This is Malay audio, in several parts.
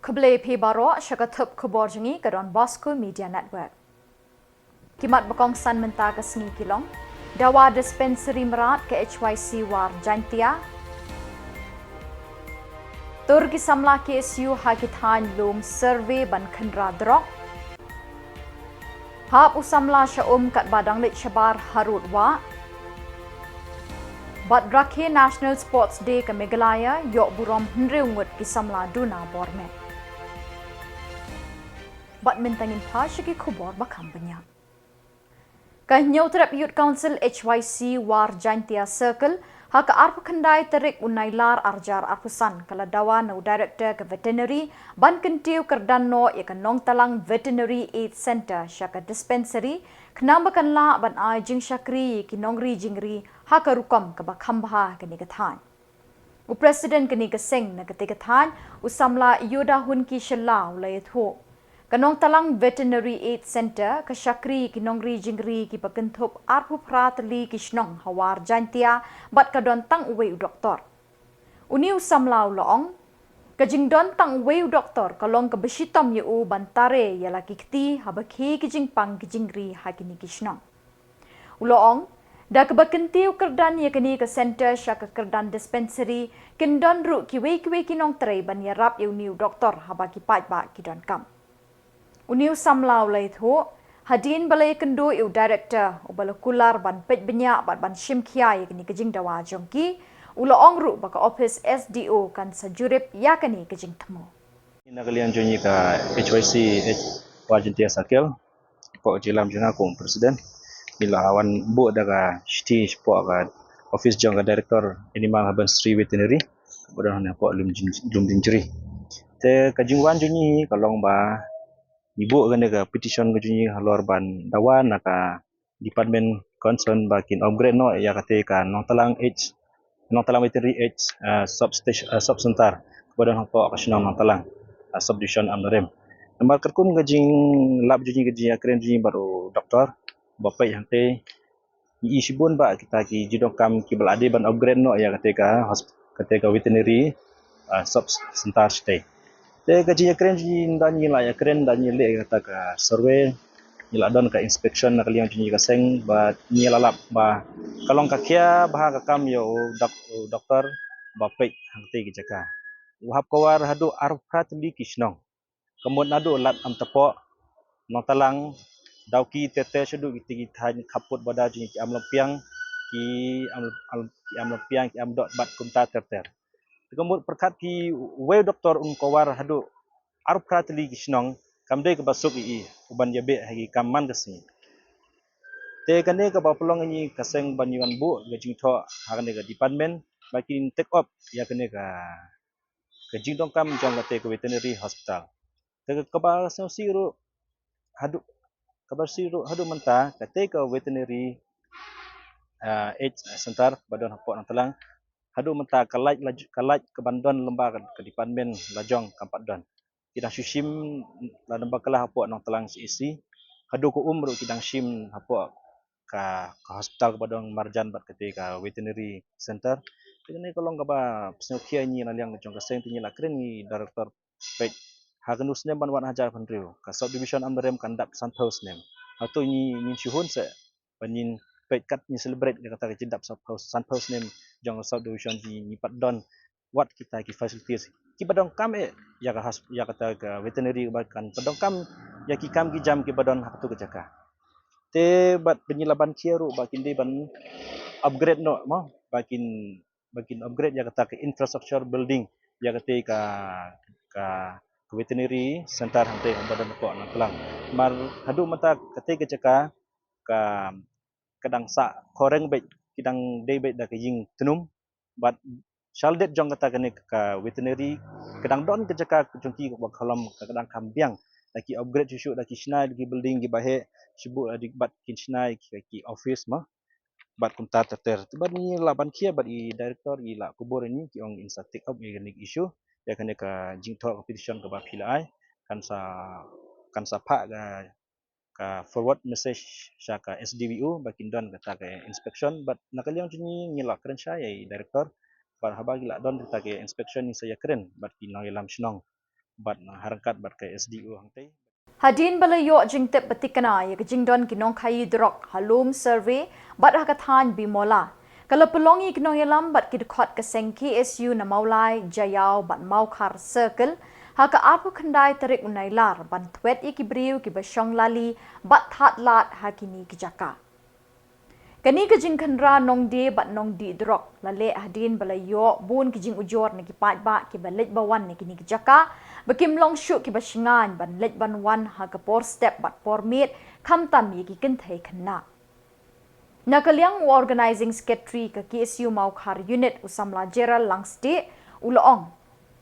Khuble pi baro syakatup Khuborjylla ke Bosco Media Network. Kimat bekong san mentah ke sengi Shillong, dawa dispenseri merat ke HYC war jantia. Tur ki Samla KSU hakitan lum survey ban khendra drok. Hap usamla syaum kat badang lit syabar harut wa. Bat rakhe National Sports Day ke Meghalaya yok burom hendreungut ki Samla duna bormet. Bat mentangin pa syaki Khubor bakam banyak. Kanyau terap Youth Council HYC war jantia circle hak arpu kendai terik Nailar arjar arpusan kala dawa no director ke veterinary ban kentiu kerdan no ya ke nong talang veterinary aid center syaka dispensary kenam bakan la ban ai jing syakri ki nongri jingri hak rukom ke bakam bah ke ni kethan. U president ke ni keseng na ketika than usamla yoda hun ki Shillong lai thu. Kanong talang veterinary aid center ke syakri ki nongri jingri ki pakentup arpu pratli ki shnong hawar jantia bat ka don tang uwe doktor. Uniu samlau loong ka jing don tang uwe doktor kalong ka besitom yu bantare ya laki kti habakhi ki jing pang ki jingri hakini ki shnong. Uloong da ka bakentiu kerdan ya kini ke center syaka kerdan dispensary kendon ru ki we ki nong tre ban ya rap yu uniu doktor habaki pat ba ki don kam. Uniu samlau lai thu hadin balai kendo iu director ubala kular ban pet banyak ban shim khia yakni kejing dawa jongki ulo ongru baka office SDO kan sajurip yakni kejing temu. Ina kalian jonyi ka HYC Khuborjylla sakel po Jylla mjuna ko presiden bila awan bu daga shti po ka office jong ka director animal husbandry veterinary bodan ne po lum jinjri te kajingwan jonyi kalong ba ibu kan ka petition kajunyi halor ban dawan naka department concern bakin upgrade no ya kate ka nong talang veterinary h substation subcenter bodan po ka sinong nong talang subdivision amrem nambar kerkun gajing lab junyi gajing akren junyi baru doktor bapai yang te isibun ba kita ki jidokam ki balade ban upgrade no ya kate ka veterinary subcenter stay te gaji akren ji dan la akren dan le kata ka survey ila don ka inspection nak liang ji ka seng ba ni lalap ba kalong ka kia bah ka kam yo doktor ba pe hang te ki jaka uhap kawar hadu arfat li kisnong kemun adu lat am tepo no talang dauki tete sedu giti than khaput bada ji ki am lempiang ki am lempiang ki am dot bat kunta terter kemudian perkat ki we doktor kawar hadu aruf pratli kisnong kamde ke basuk ii uban jabe hagi kamman kesini te kane ke bapelong ini kaseng banyuan bu gajing tho hakane ke department makin take up ya kane ke jingdong kam jong kate ke veterinary hospital te ke ba siru hadu kabar siru hadu menta kate ke veterinary age center badon hapok nang telang hadu menta kalaj ke bandon lembar ke department lajong kampat don kidang shim la nambah kalah hapok nang telang CEC hadu ko umru kidang shim hapok ka hospital badong marjan bat ketika veterinary center ini kolong ka ba psnokia ni naliang jong kaseng tinyi la kren ni director pet hagenus nem ban wan hajar pandriu ka subdivision amrem kandap santhaus nem hatu ni syuhun se panin pet kat ni celebrate kata jedap santhaus nem jong subdivision ni padon wat kita ki facilities ki badong kam ya kata ke veterinary bahkan badong kam ya ki kam ki jam ki badon hatu ke jaka te bat penyilaban kieru bakin de ban upgrade no mo bakin upgrade ya kata ke infrastructure building ya kata ka veterinary center hante badon ko nang telang mar hadu mata kata ke jaka ka kadang sa koreng bet kidang de bet da ke jing tenum bat Shaldet jong kata kene ka veterinary kadang don ke jaka jongki ko khalam kadang kambiang lagi upgrade susu lagi snai lagi building gi bahe sibu adik bat kin snai ki office ma bat kunta terter bat ni laban kia bat i director i la Khubor ini ki ong insa take up ni issue ya kene ka jingthor competition ka ba philai kan sa pha ka forward message sa ka SDVU bakin don kata ka inspection bat nakaliang jini ngilak keren saya director par habagi la don kita ke inspection ni saya keren bat kinang ilam shnong bat harkat bat ke SDU hang tei. Hadin balayo jing tep batikana ya jing don kinong khai drok halum survey bat hakathan bimola. Kalau pelongi kinong yalam bat kidkhot keseng KSU na maulai jayau bat maukhar circle haka apu khandai tarik Nailar ban thwet ikibriu ki basyong lali bat that lat hakini kijaka. Kani kajing khandra nong de bat nong di drok lale hadin balayo bun kijing ujor ni kipat ba ki balet bawan ni kini kijaka bakim long shuk ki bashingan ban let ban wan ha kapor step bat pormit kham tam yi ki kin thai khanna nakaliang organizing secretary ka KSU maukhar unit usamla Jylla langste ulong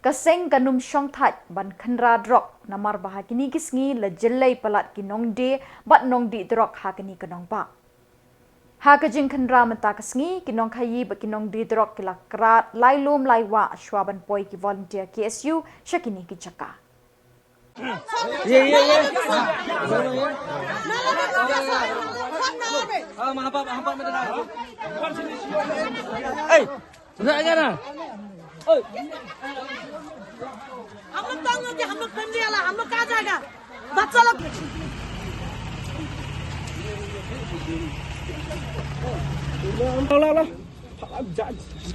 kaseng kanum shong that ban khandra drok namar bahakini kisngi la Jylla palat ki nong de bat nong di drok hakini kanong pa Hakajing khandra mata kasngi kinong khayi ba kinong di drok kila krat lailum laiwa ashwaban poi ki volunteer KSU shakini ki chaka Hey, sudah aja na. Oi. हम लोग तंग हो गए हम लोग फैमिली वाला हम लोग कहाँ जाएगा बच्चा लोग Lau.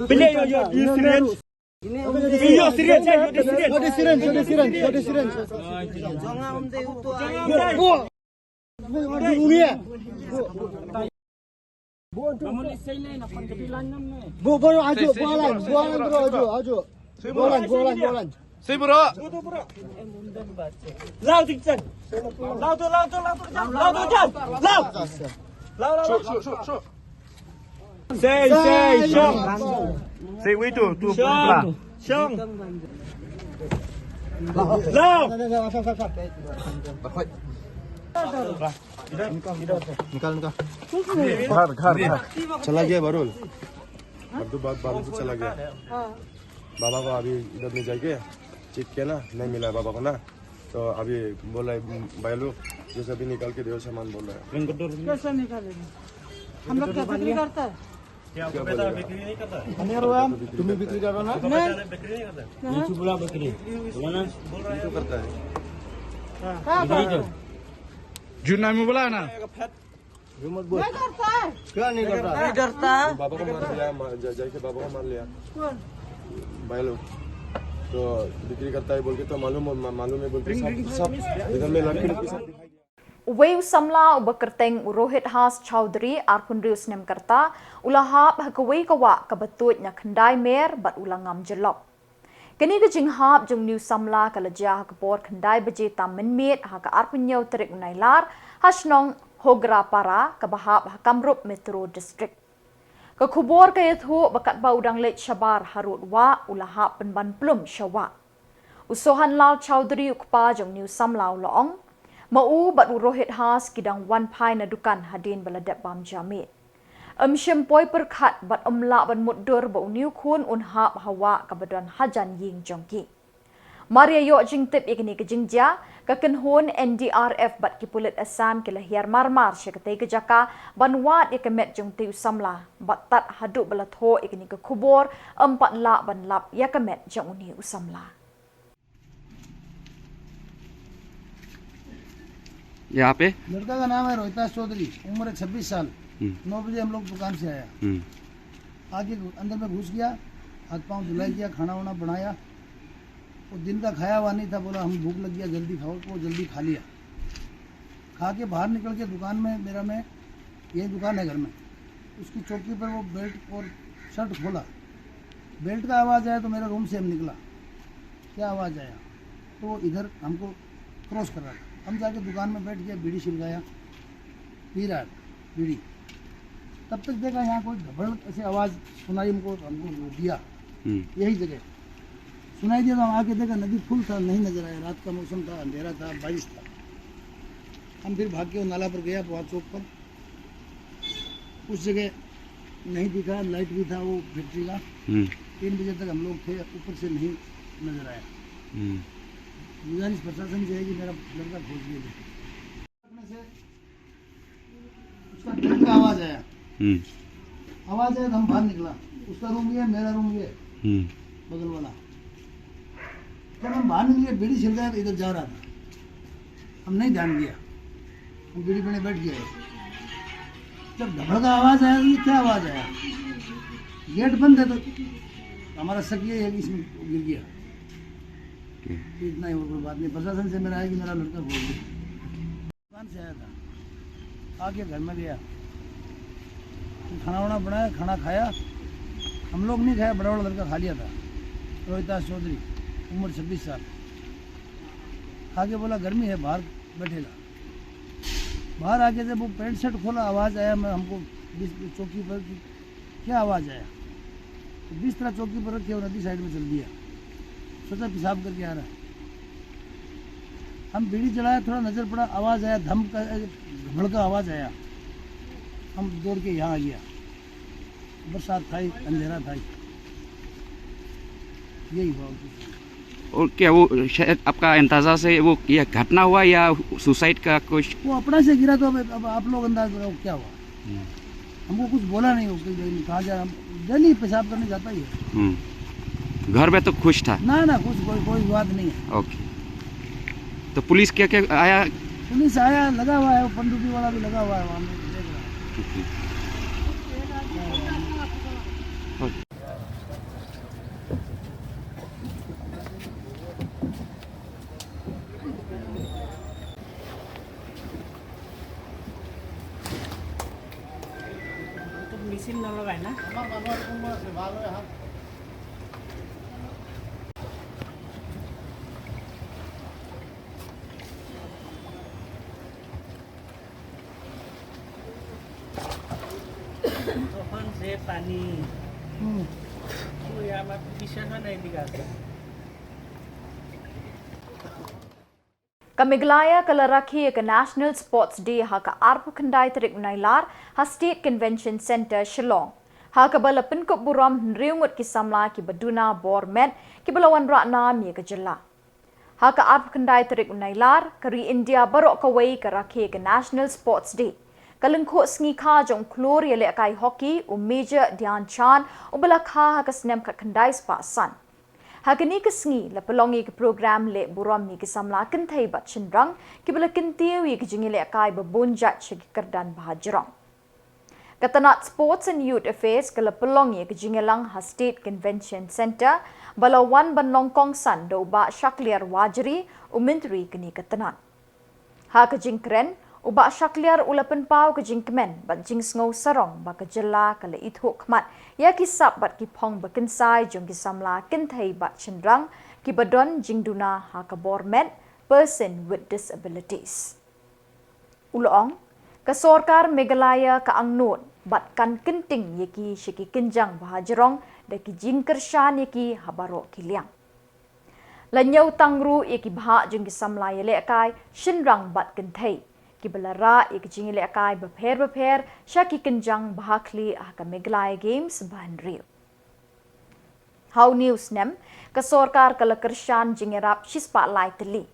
Pilih yo serius. Video serius je, yo serius. जोंगा हम दे तो Baru aju, bualan. Bualan. Si bro. Lau tiksan. Lau tu. Lau. Shuk. Say, Shong. Si we tu Shong. Lau. निकाल घर चला गया बरुल अब तो बात बाबू को चला गया बाबा को अभी इधर में जाके चेक किया ना नहीं मिला बाबा को ना तो अभी बोल रहा है भाई लोग ये सभी निकाल के दो सामान बोल रहा है कैसे निकालेंगे हम लोग क्या बिक्री करता है तुम्हें बिक्री करो ना Bikri. तो करता है जुना में बोला ना नहीं करता है क्या नहीं करता नहीं डरता है बाबा को मार लिया जाके बाबा को मार लिया कौन भाई लोग तो बिक्री करता है बोल के तो मालूम है बोल के सब इधर में लड़के लोग के साथ दिखाई Weu Samla ubakerteng Rohit Has Chowdhury Arpundrius nem karta ulahap hakawei kawa kabetut nya khandai mer bat ulangam jelop. Kini ke jinghap jung New Samla kalaja Khubor khandai baje tam menmet ha ka arpunyau terik Nailar hasnong hogra para kabahap hakamrup Metro District. Ka Khubor kayathu bakat ba udang let shabar harut wa ulahap penban plum syawa. Usohan Lal Chowdhury ukpa jung New Samla ulong Mau bat Rohit Has kidang wan pai na dukan hadin baladap bam jamit. Syempoi perkat bat la ban muddur ba uniu kun unhap hawa kabadan hajan ying jongki. Maria yo jing tip ikini ke jingja ka kenhon NDRF bat kipulit Assam ke lahiar marmar syakatay ke jaka banwat ikamet jong tiu Samla bat tat haduk balatho ikini ke Khubor 4 la ban lap yakamet jong uniu Samla. यहाँ पे लड़का का नाम है रोहित चौधरी उम्र 26 साल 9 बजे हम लोग दुकान से आया आगे अंदर में घुस गया हाथ पांव धुलाई किया खाना वाना बनाया वो दिन का खाया हुआ नहीं था बोला हम भूख लग गया जल्दी खाओ तो जल्दी खा लिया खा के बाहर निकल के दुकान में मेरा में यही दुकान है घर में उसकी चौकी पर वो बेल्ट और शर्ट खोला बेल्ट का आवाज़ आया तो मेरा रूम से हम निकला क्या आवाज़ आया तो इधर हमको क्रॉस कर रहा था हम जाके दुकान में बैठ गया बीड़ी छिलकाया पी रहा बीड़ी तब तक देखा यहाँ कोई घबड़ ऐसे आवाज़ सुनाई हमको दिया यही जगह सुनाई दिया तो हम आके देखा नदी फुल था नहीं नजर आया रात का मौसम था अंधेरा था बारिश था हम फिर भाग के नाला पर गया वहाँ चौक पर उस जगह नहीं दिखा लाइट भी था वो फैक्ट्री का 3 बजे तक हम लोग थे ऊपर से नहीं नजर आया गुजारिश प्रशासन से है कि मेरा लड़का खोज लिया उसका बेल्ट का आवाज आया तो हम बाहर निकला उसका रूम ये मेरा रूम ये बगल वाला जब हम बाहर निकले बीड़ी छिल गया तो इधर जा रहा था, हम नहीं ध्यान दिया, हम बीड़ी पीने बैठ गए। जब धबड़ का आवाज़ आया, ये क्या आवाज़ आया, गेट बंद है तो हमारा शक ये है कि इसमें गिर गया। इतना ही, और कोई बात नहीं। प्रशासन से मेरा है कि मेरा लड़का बोल गया, दुकान से आया था, आके घर में गया, खाना वाना बनाया, खाना खाया, हम लोग नहीं खाया, बड़ा बड़ा लड़का खा लिया था, रोहितास चौधरी, उम्र 26 साल। आके बोला गर्मी है, बाहर बैठेगा। बाहर आके जब वो पैंट शर्ट खोला, आवाज़ आया, मैं हमको चौकी पर कि क्या आवाज़ आया, तो बिस्तर चौकी पर रखे और नदी साइड में चल दिया, सोचा पेशाब करके आ रहा है। हम बीड़ी चलाया, थोड़ा नज़र पड़ा, आवाज़ आया, धम का धमड़ का आवाज़ आया, हम दौड़ के यहाँ आ गया। बरसात था, अंधेरा था, यही हुआ। और क्या वो शायद आपका अंदाजा से वो ये घटना हुआ या सुसाइड का कुछ? वो अपना से गिरा, तो अब आप लोग अंदाज लगाओ क्या हुआ। हमको कुछ बोला नहीं, वो कहाँ जा, हम डेली पेशाब करने जाता ही है। घर में तो खुश था ना ना, कुछ कोई बात नहीं है। ओके, तो पुलिस क्या क्या आया? पुलिस आया, लगा हुआ है, वो पंडुकी वाला भी लगा हुआ है, वहाँ देख रहा है। मेसिन नलगाए ना তখন যে পানি ওই আমার বিশ্বাস হয় না এদিকে আছে Ka Meghalaya kalaraki ka National Sports Day ha ka arpu khandai tarik Nailar ha State Convention Center Shillong. Ha ka balapin ko buram riungut ki Samla ki baduna bormet ki balawan rakna mi ka Jylla. Ha ka arpu khandai tarik Nailar kari India barok ka wei ka rakhi ka National Sports Day. Kalengko sngi kha jong klor yele kai hockey u Major Dhyan Chand u balakha ha ka snem ka khandai spa san. Hagani ke sngi la pelongi ke program le buram ni ke Samla kentai bat chendrang ki bala kentiu ye ke jingile akai babonjat shegi kerdan bahajrang. Katanat Sports and Youth Affairs ke la pelongi ke jingelang ha State Convention Center bala wan ban longkong san do ba shakliar wajri u menteri kini katanat. Ha ke jingkren uba shakliar ulapan pau ke jingkemen bat jing sngo sarong ba ke Jylla ke le itho khmat ya ki sap bat ki phong ba kensai jong ki Samla kentai bat chendrang ki badon jingduna ha ka bormet person with disabilities. Ulong ka sorkar Meghalaya ka angnot bat kan kenting ye ki shiki kenjang bahajrong da ki jingkershan ye ki habaro kiliang. Lanyau tangru ye ki bha jong ki Samla ye le kai shinrang bat kentai ki belara ik jingile akai beper shaki kenjang bahakli ka Meghalaya Games bahanril. How News nem ka sorkar kala kershan jingerap shi spotlight li.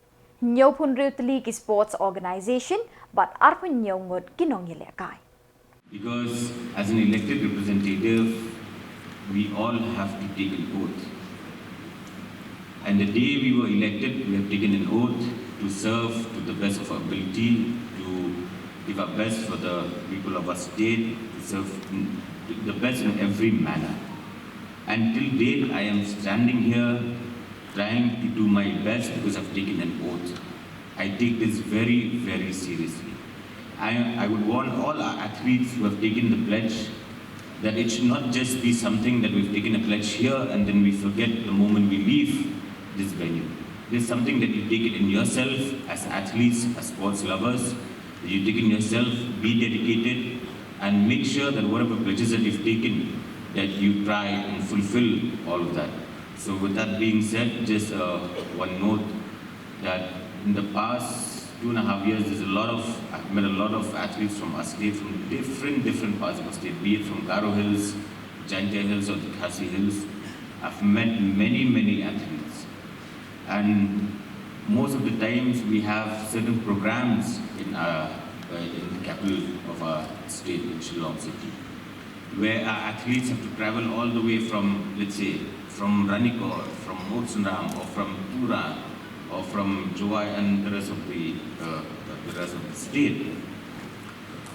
Nyau pun tli ki sports organization but arpun nyau ngot kinong yele akai. Because as an elected representative, we all have to take an oath. And the day we were elected, we have taken an oath to serve to the best of our ability, to give our best for the people of our state, to serve the best in every manner. And till date, I am standing here trying to do my best because I've taken an oath. I take this very, very seriously. I would warn all our athletes who have taken the pledge that it should not just be something that we've taken a pledge here and then we forget the moment we leave this venue. There's something that you take it in yourself as athletes, as sports lovers, that you take in yourself, be dedicated, and make sure that whatever pledges that you've taken, that you try and fulfill all of that. So with that being said, just one note that in the past 2.5 years, I've met a lot of athletes from our state, from different parts of our state, be it from Garo Hills, Jaintia Hills, or the Khasi Hills. I've met many athletes. And most of the times we have certain programs in the capital of our state, in Shillong city, where our athletes have to travel all the way from, let's say, from Ranikor, from Motsunram, or from Tura, or from Joy and the rest of the state.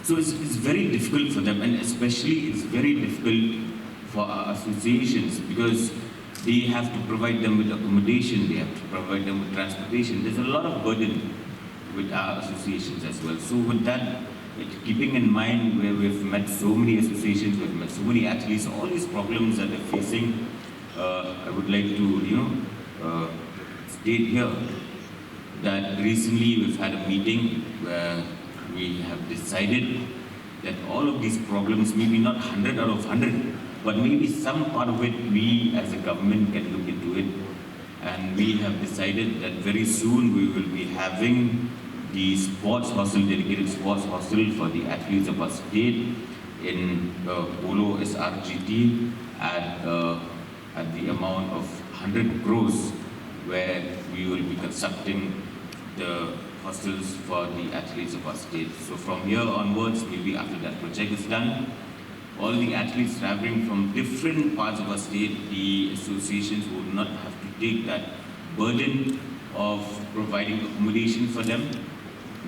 So it's very difficult for them, and especially it's very difficult for our associations because they have to provide them with accommodation, they have to provide them with transportation. There's a lot of burden with our associations as well. So with that, keeping in mind where we've met so many associations, we've met so many athletes, all these problems that they're facing, I would like to, state here that recently we've had a meeting where we have decided that all of these problems, maybe not 100 out of 100, but maybe some part of it we as a government can look into it. And we have decided that very soon we will be having the sports hostel, dedicated sports hostel for the athletes of our state in Polo SRGT at the amount of 100 crores, where we will be constructing the hostels for the athletes of our state. So from here onwards, maybe after that project is done, all the athletes traveling from different parts of our state, the associations would not have to take that burden of providing accommodation for them.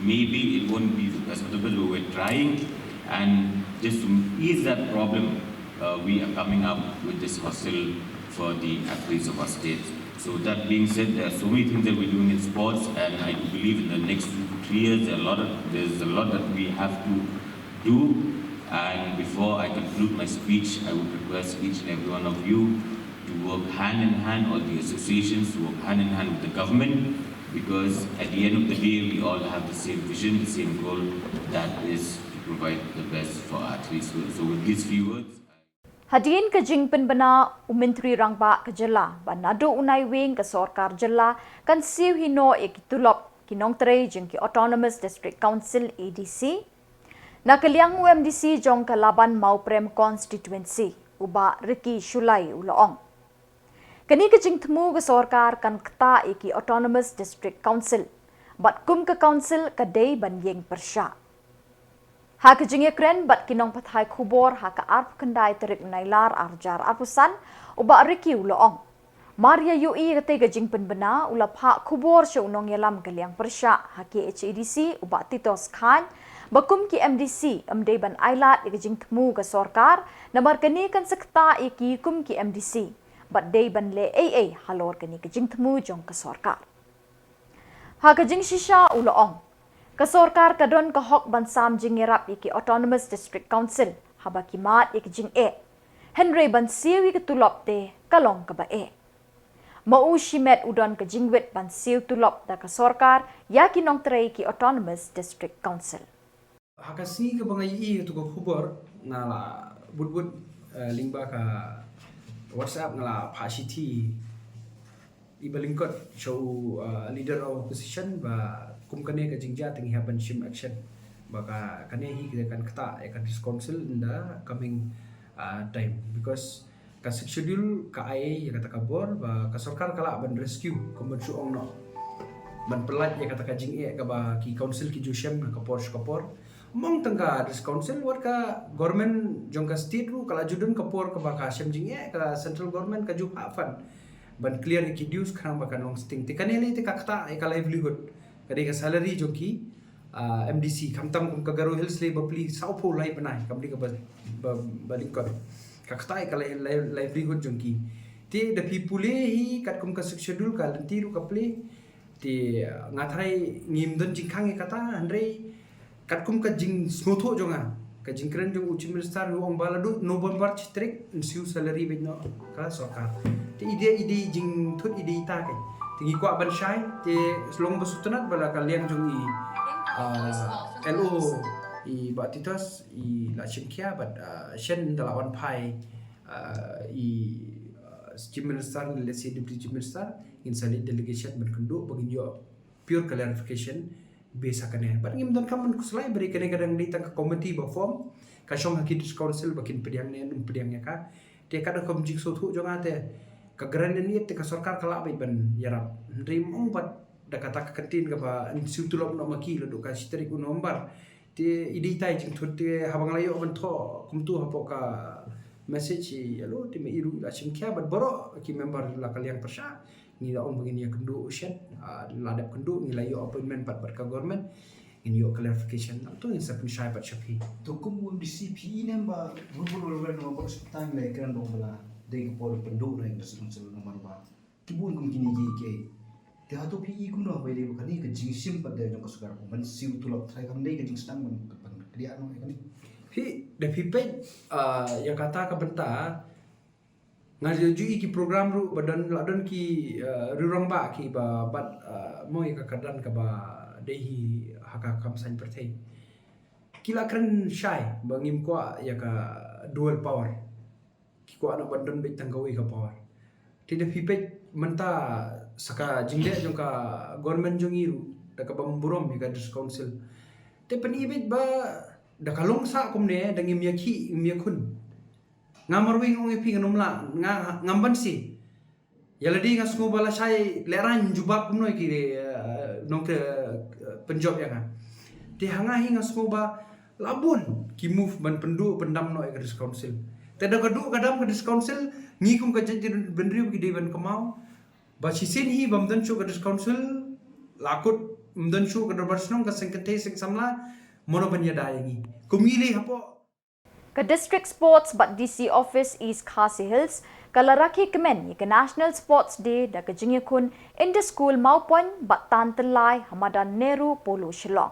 Maybe it won't be as suitable, but we're trying, and just to ease that problem, we are coming up with this hostel for the athletes of our state. So that being said, there are so many things that we're doing in sports, and I believe in the next 2 to 3 years, there's a lot that we have to do. And before I conclude my speech, I would request each and every one of you to work hand in hand, all the associations to work hand in hand with the government, because at the end of the day, we all have the same vision, the same goal, that is to provide the best for our athletes. So with these few words, Hadirin ke jing penbena Menteri Rangba ke Jylla banado unai wing ke Sorkar Jylla kan siu hino ikitulop kinong tere jing ki Autonomous District Council ADC na keliang UMDC jong ke Laban Mauprem Constituency uba Riki Shulai Uloong. Kini ke jing temu ke Sorkar kan keta iki Autonomous District Council bat kum ke council ke day ban yeng persya. Ha ke jing ekren bat kinong pathai Khubor ha ke arp kendai terik Nailar arjar arpusan uba Riki Uloong. Maria UI kete ke jing penbena ulap ha Khubor sya unong yalam keliang persya ha ke HADC uba Titos Khan bakum ki MDC amdei ban ailat ke jing temu ke Sorkar namar keni kan sekta iki kum ki MDC bat dei ban le AA halor keni ke jing temu jong ke Sorkar. Ha ke jing shisha Uloong. Ke Sorkar kadon ke hok ban sam jing erap iki Autonomous District Council haba kimat iki jing Henry ban siwi ke tulop te kalong ke bae. Mau shimet udon ke jingwit ban siu tulop da ke Sorkar ya kinong tere ki Autonomous District Council. Hakasi ke bangai tu ke Khubor ngala bud lingba ka WhatsApp ngala phasiti ibalingkot show leader of opposition ba kum kane ke jingja tingi haban shim action baka kane hi kita kan kata akan this council in the coming time because ka schedule ka ai ya kata kabor ba ka Sorkar kala ban rescue kombensu ongno ban pelat ya kata ka jing ka ba ki council ki jushem ka kapor mong tangga this council war ka government jong ka state ru kala judun kapor ka ba ka shem jing ka central government ka ju fan ban clear reduce kham ba kan long sting te kanele te ka kata ka livelihood kadi ka salary jong ki MDC kamtam kum ka garo hills le bapli saupo lai banai kamdi ka balik ka kaktai ka livelihood jong ki te the people hi kat kum ka schedule ka lantiru ka play te ngathai ngimdon jingkhang kata andre kat kum ka jing smotho jonga ka jingkren jong uchi minister ong baladu November chitrik siu salary bedno ka Sorkar te ide jing thut ide ta ke tingi kwa ban shai te Shillong basutanat bala kalian jong i LO i batitas i la chimkia but shen dalawan pai i chief minister let's say deputy chief minister in solid delegation berkendu bagin yo pure clarification besa kane but ngim don kam kuslai beri kane kadang di tang committee ba form ka shong hakit council bakin pediang ne pediang ya ka te kada kom jik so thu jonga te ka gran ni te ka Sorkar kala bai ban yarap rim ong bat da kata ka kantin ka ba institulop no maki lo do ka sitrik nombar te idi tai jing thut te habang layo ban tho kum tu hapo ka message alo ti me iru la simkia bat boro ki member la kalian persya ni la on begini ya kendu ushen ladap kendu ni la yo appointment bat ka government in your clarification tu in sapin syai bat syapi to kum di CPE namba buru no box time le kan dong bala de ko pendu na industri sel nomor ba kibun kum kini ke te ha to PE kum do ba de kan ni ke jing sim pat de jong kasgar ko man siu tulok trai kam de ke jing stang man dia no kan da pipe yang kata ka benta ngajui ki program ru badan ladon ki rurang ba ki ba bat moi ka kadan ka ba dehi haka kam san pertai kila kren shai bangim ko ya ka dual power ki ko ana badan be tanggawi ka power tidak pipe menta saka jingde jong ka government jong iru da ka bamburom ya ka council te penibit ba da kalong sa kum ne da ngim yaki ngim yakun ngamar wing ong epi nganom la ngamban si yaladi ngas ngo bala sai leran jubab kum noi ki nong ke penjob ya kan di hanga hi ngas ngo ba labun ki move ban pendu pendam noi ke council te da kadu kadam ke council ngi kum ka jadi benriu ki dewan kemau ba sisin hi bam dan chu ke council lakut mdan chu ke barsnong ka sengkete sing samla mono banyadangi kumili hapo Ke District Sports but DC Office East Khasi Hills kalaraki kemen ke National Sports Day da ke jingikun in the school maupun bat tantelai hamadan NEHU polo Shillong.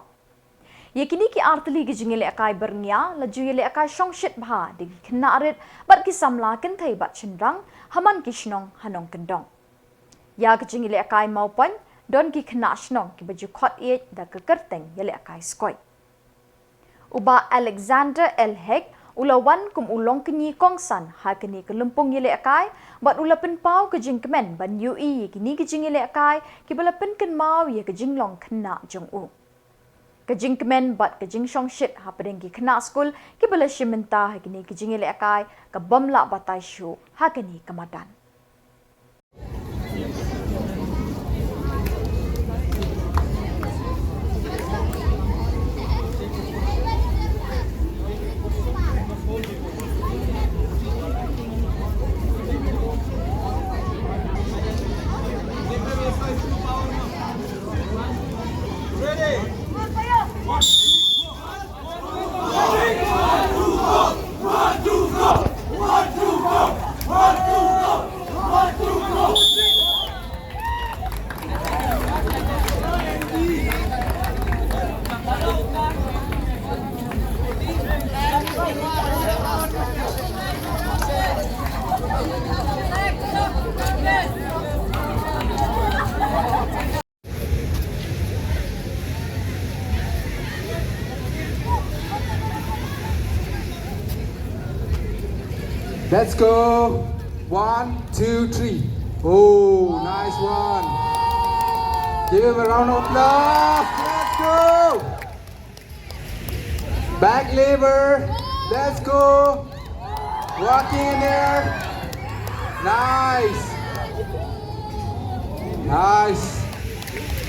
Ye kini ki artli ke jingile akai bernia laju yele akai shongshit bha di kena arit bat ki samla kentai bat chendrang haman ki shnong hanong kendong. Ya ke jingile akai maupun don ki kena shnong ki baju khot ye da ke kerteng yele akai skoi. Uba Alexander Elhek ulawan kum ulong kenyi kongsan ha kini kelumpung yele akai bat ula penpau ke jingkemen ban UE kini ke jing yele akai ki bala pen ken mau ye ke jinglong kena jong u ke jingkemen bat ke jing shong shit ha pedeng ki kena school ki bala shimenta ha kini ke jing yele akai ke bamla batai shu ha kini kemadan. Let's go. 1, 2, 3. Oh, nice one. Give him a round of applause. Let's go. Back lever. Let's go. Walking in there. Nice. Nice.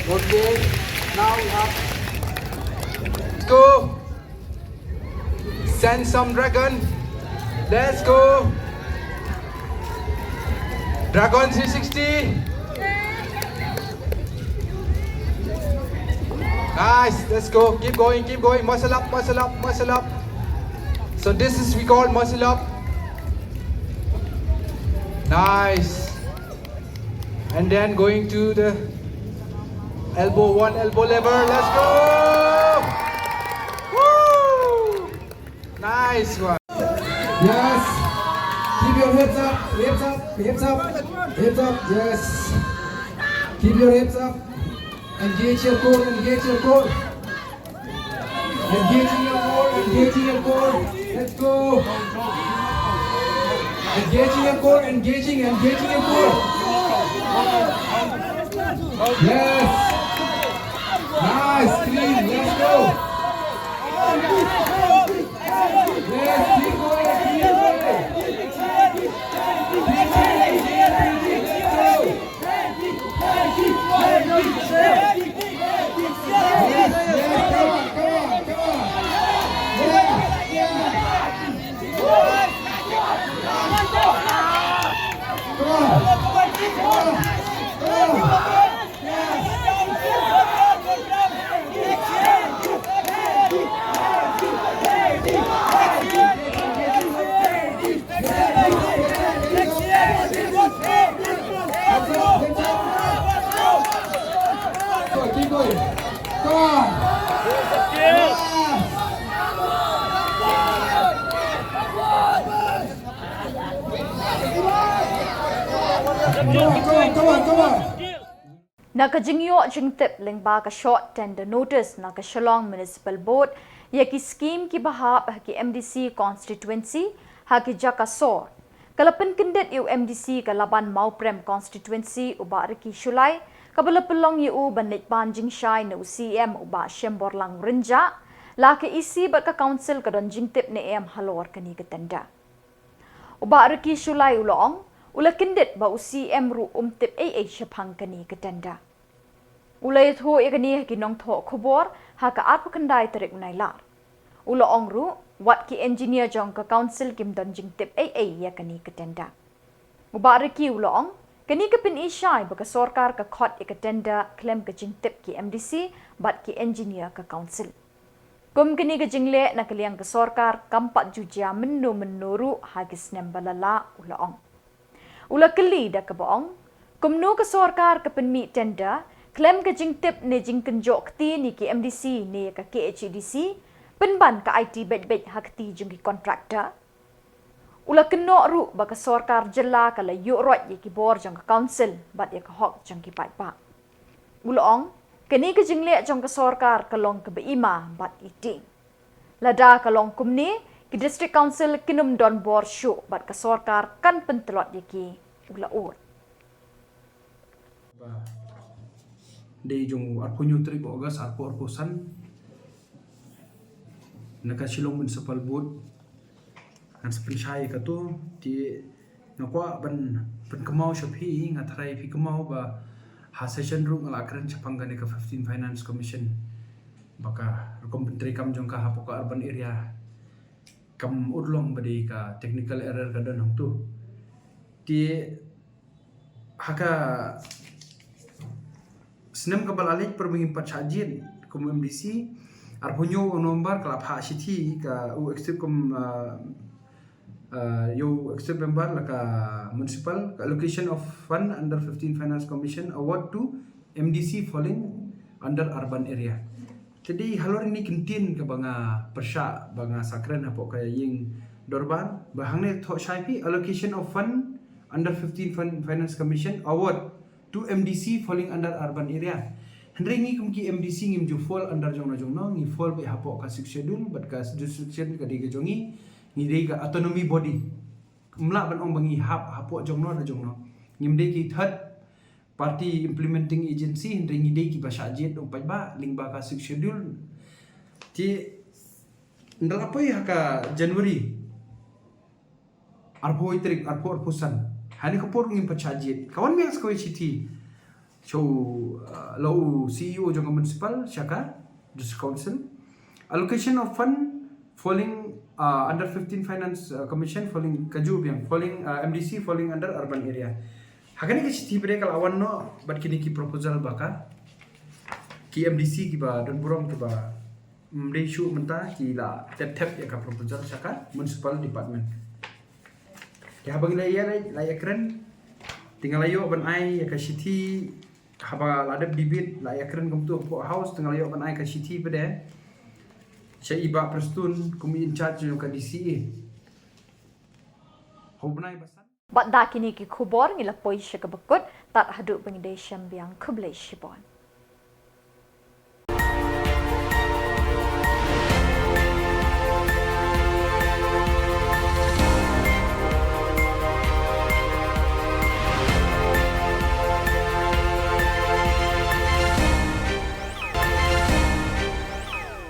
Okay. Now we have. Let's go. Send some dragon. Let's go. Dragon 360. Nice. Let's go. Keep going. Keep going. Muscle up. Muscle up. Muscle up. So this is we call muscle up. Nice. And then going to the elbow one, elbow lever. Let's go. Woo! Nice one. Yes. Keep your hips up. Hips up. Hips up. Hips up. Yes. Keep your hips up. Engage your core. Engage your core. Engaging your core. Engaging your core. Let's go. Engaging your core. Engaging your core. Yes. Nice. Clean. Let's go. Yes. Keep going. Keep going. Come on. Nakajingyo jingtip lingba ka short tender notice na ka Shillong Municipal Board ya ki scheme ki bahab ki MDC constituency ha ki jaka sor. Kalapan kendet yu MDC ka laban Mauprem constituency uba riki Shulai kabala pelong yu banit banjing shai na UCM uba Shembor lang Rinja la ke isi bat ka council ka don jingtip ne em halor kani ka tenda. Uba riki Shulai ulong ula kendet ba UCM ru tip syapang kani ka tenda. Ulay tho ikani kinong tho Khubor ha ka arpa kandai tarik Nailar. Ula ongru wat ki engineer jong ka council kim don jing tip ya kani ka tenda. Ubari ki ula ong kani ka pin isyai baka sorkar ka khot ikatenda klem ka jing tip ki MDC bat ki engineer ka council. Kum kani ka jingle na kaliang ka sorkar kampat jujia menuru hagis nembalala ula ong. Ula keli da ka boong kumno ka sorkar ka penmi tenda klem ka jingtip ne jingkenjok ti ni ki MDC ne ka KHDC penban ka IT bet-bet hakti jungki kontraktor. Ula keno ru baka sorkar Jylla ka la yurot ye ki bor jong ka council bat ye ka hok jong ki pa. Ula ong kani ka jingle jong ka sorkar ka long ka beima bat iting. Lada ka long kumni ki district council kinum donbosco bat ka sorkar kan pentelot ye ki ula ur. Day jong arpunyo trip August arpusan naka Shillong Municipal Board ang spenshay ka to ti nakwa ban kemau shapi ngatrai pi kemau ba ha session ru ngalakran chapanggane ka 15 Finance Commission baka rekom menteri kam jong ka hapo ka urban area kam udlong badi ka technical error ka don tu ti haka Senem kabal alik perbingin pachajin kum MDC arpunyo nomor kelap hak city ka u extip kum yo extip member laka municipal ka allocation of fund under 15 Finance Commission award to MDC falling under urban area. Jadi halor ini kentin ke banga persya banga sakren apo kaya ying dorban bahangne thok shaipi allocation of fund under 15 Finance Commission award to MDC falling under urban area. Hendri ngi kum ki MDC ngim ju fall under jongno ngi fall be hapo ka schedule but ka jurisdiction ka diga jongi ngi diga autonomy body. Mla ban ong bangi hapo jongno da jongno. Ngim de ki third party implementing agency hendri ngi de ki basajit ong pajba lingba ka schedule. Ti ndalapoi haka January arpo itrik arpo pusan hani Khubor ngim pachajit kawan mias ko city so low CEO jong municipal syaka just council allocation of fund falling under 15 Finance Commission falling kaju yang falling MDC falling under urban area hakani ke city bre kal awan no bat kini ki proposal baka ki MDC ki ba don burong ki ba mdeishu menta ki la tep ya ka proposal syaka municipal department ya bang laya keren tinggal ayo ban ai ka city haba ladap bibit laya keren kumtu po house tinggal ayo ban ai ka city pede saya iba prestun kumi in charge ka DCA hobnai basan Bat da kini ki Khubor ngilapoi syakabakut tat haduk pengidai syambiang kublai shibon.